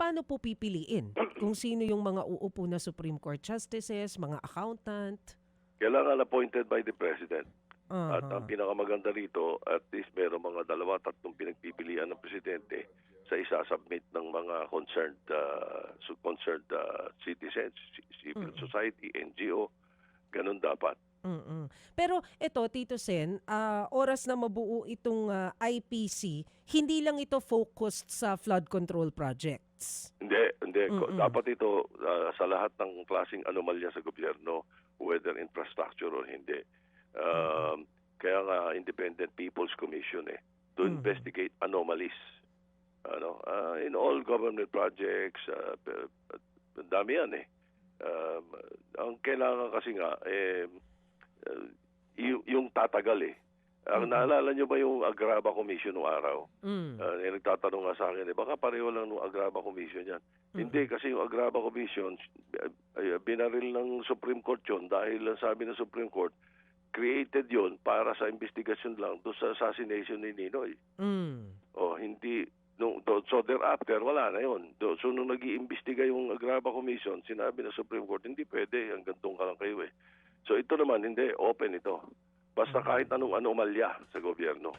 paano po pipiliin kung sino yung mga uupo na Supreme Court justices, mga accountant? Kailangan appointed by the President. At ang Aha. pinakamaganda rito, at least meron mga 2-3 pinagpipilian ng Presidente sa isa-submit ng mga concerned citizens, civil society, NGO. Ganun dapat. Pero ito, Tito Sen, oras na mabuo itong IPC, hindi lang ito focused sa flood control projects. Hindi. Dapat ito sa lahat ng klaseng anomalya sa gobyerno, whether infrastructure or hindi. Kaya nga Independent People's Commission to investigate anomalies. In all government projects, dami yan ang kailangan kasi nga yung tatagal Ang naalala nyo ba yung Agraba Commission noong araw? Nagtatanong nga sa akin, baka pareho lang nung Agraba Commission yan. Hindi, kasi yung Agraba Commission, binaril ng Supreme Court yun dahil sabi ng Supreme Court, created yun para sa investigasyon lang doon sa assassination ni Ninoy. Hindi, so thereafter, wala na yun. So nung nag-iimbestiga yung Agraba Commission, sinabi ng Supreme Court, hindi pwede, hanggang doon ka lang kayo So ito naman, hindi, open ito. Basta kahit anong anomalya sa gobyerno.